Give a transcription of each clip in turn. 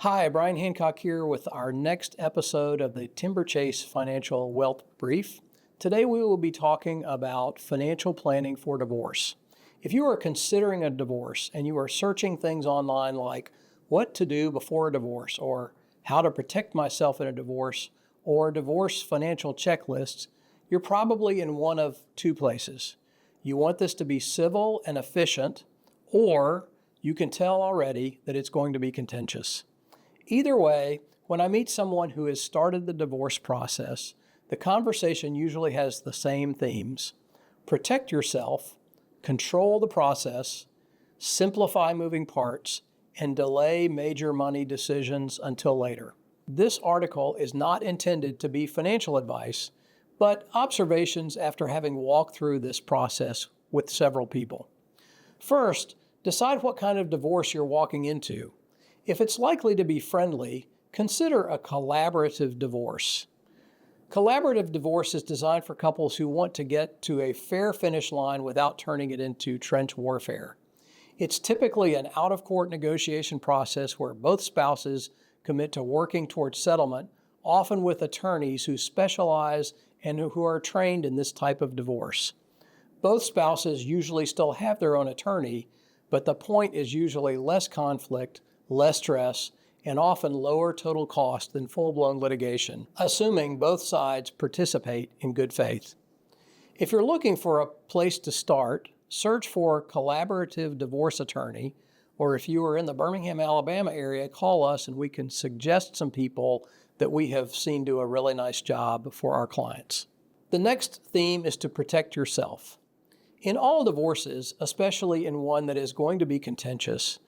Hi, Bryan Hancock here with our next episode of the Timberchase Financial Wealth Brief. Today we will be talking about financial planning for divorce. If you are considering a divorce and you are searching things online like what to do before a divorce or how to protect myself in a divorce or divorce financial checklists, you're probably in one of two places. You want this to be civil and efficient, or you can tell already that it's going to be contentious. Either way, when I meet someone who has started the divorce process, the conversation usually has the same themes: protect yourself, control the process, simplify moving parts, and delay major money decisions until later. This article is not intended to be financial advice, but observations after having walked through this process with several people. First, decide what kind of divorce you're walking into. If it's likely to be friendly, consider a collaborative divorce. Collaborative divorce is designed for couples who want to get to a fair finish line without turning it into trench warfare. It's typically an out-of-court negotiation process where both spouses commit to working towards settlement, often with attorneys who specialize and who are trained in this type of divorce. Both spouses usually still have their own attorney, but the point is usually less conflict, less stress, and often lower total cost than full-blown litigation, assuming both sides participate in good faith. If you're looking for a place to start, search for collaborative divorce attorney, or if you are in the Birmingham, Alabama area, call us and we can suggest some people that we have seen do a really nice job for our clients. The next theme is to protect yourself. In all divorces, especially in one that is going to be contentious,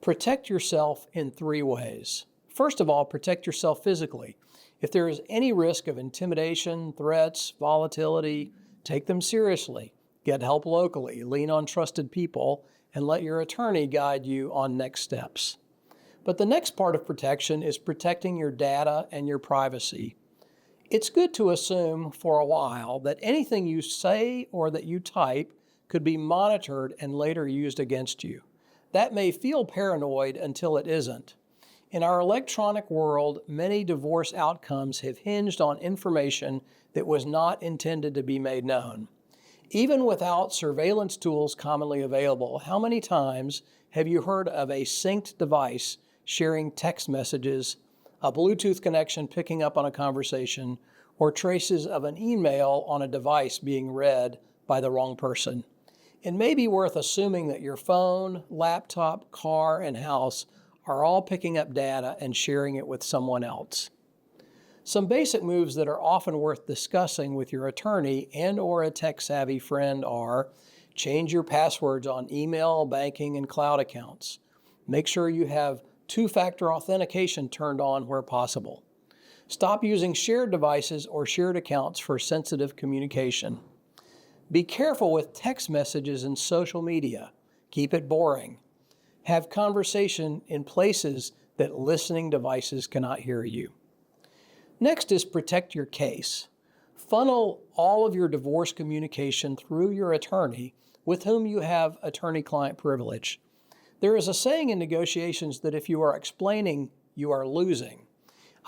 protect yourself in three ways. First of all, protect yourself physically. If there is any risk of intimidation, threats, volatility, take them seriously. Get help locally, lean on trusted people, and let your attorney guide you on next steps. But the next part of protection is protecting your data and your privacy. It's good to assume for a while that anything you say or that you type could be monitored and later used against you. That may feel paranoid until it isn't. In our electronic world, many divorce outcomes have hinged on information that was not intended to be made known. Even without surveillance tools commonly available, how many times have you heard of a synced device sharing text messages, a Bluetooth connection picking up on a conversation, or traces of an email on a device being read by the wrong person? It may be worth assuming that your phone, laptop, car, and house are all picking up data and sharing it with someone else. Some basic moves that are often worth discussing with your attorney and/or a tech-savvy friend are: change your passwords on email, banking, and cloud accounts. Make sure you have two-factor authentication turned on where possible. Stop using shared devices or shared accounts for sensitive communication. Be careful with text messages and social media. Keep it boring. Have conversation in places that listening devices cannot hear you. Next is protect your case. Funnel all of your divorce communication through your attorney with whom you have attorney-client privilege. There is a saying in negotiations that if you are explaining, you are losing.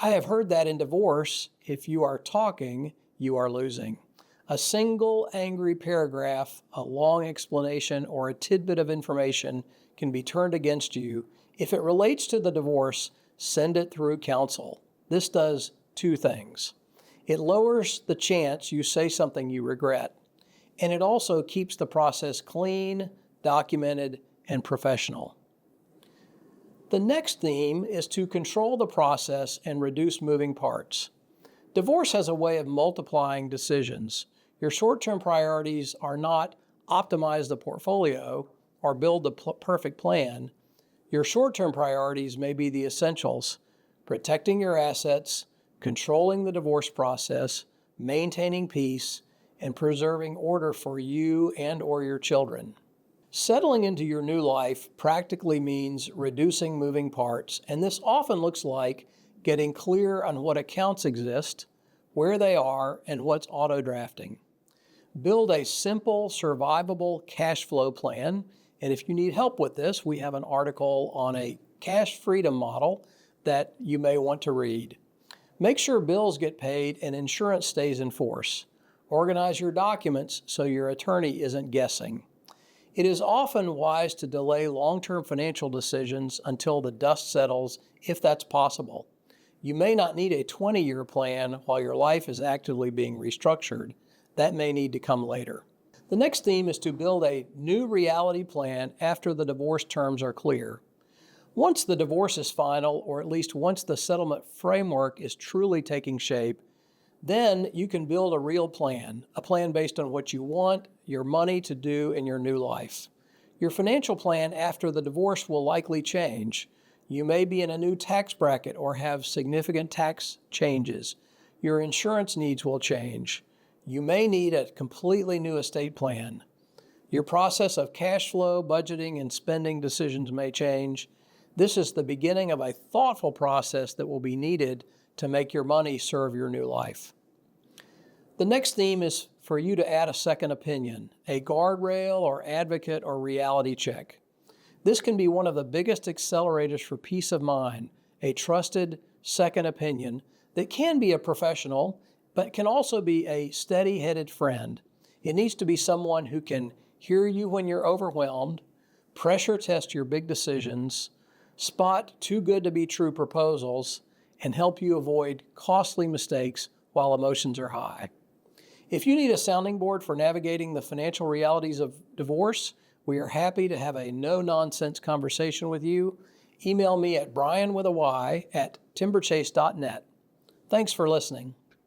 I have heard that in divorce, if you are talking, you are losing. A single angry paragraph, a long explanation, or a tidbit of information can be turned against you. If it relates to the divorce, send it through counsel. This does two things. It lowers the chance you say something you regret, and it also keeps the process clean, documented, and professional. The next theme is to control the process and reduce moving parts. Divorce has a way of multiplying decisions. Your short-term priorities are not optimize the portfolio or build the perfect plan. Your short-term priorities may be the essentials: protecting your assets, controlling the divorce process, maintaining peace, and preserving order for you and/or your children. Settling into your new life practically means reducing moving parts, and this often looks like getting clear on what accounts exist, where they are, and what's auto-drafting. Build a simple, survivable cash flow plan, and if you need help with this, we have an article on a cash freedom model that you may want to read. Make sure bills get paid and insurance stays in force. Organize your documents so your attorney isn't guessing. It is often wise to delay long-term financial decisions until the dust settles, if that's possible. You may not need a 20-year plan while your life is actively being restructured. That may need to come later. The next theme is to build a new reality plan after the divorce terms are clear. Once the divorce is final, or at least once the settlement framework is truly taking shape, then you can build a real plan, a plan based on what you want your money to do in your new life. Your financial plan after the divorce will likely change. You may be in a new tax bracket or have significant tax changes. Your insurance needs will change. You may need a completely new estate plan. Your process of cash flow, budgeting, and spending decisions may change. This is the beginning of a thoughtful process that will be needed to make your money serve your new life. The next theme is for you to add a second opinion, a guardrail or advocate or reality check. This can be one of the biggest accelerators for peace of mind, a trusted second opinion that can be a professional, but can also be a steady-headed friend. It needs to be someone who can hear you when you're overwhelmed, pressure test your big decisions, spot too good to be true proposals, and help you avoid costly mistakes while emotions are high. If you need a sounding board for navigating the financial realities of divorce, we are happy to have a no-nonsense conversation with you. Email me at Bryan with a Y at timberchase.net. Thanks for listening.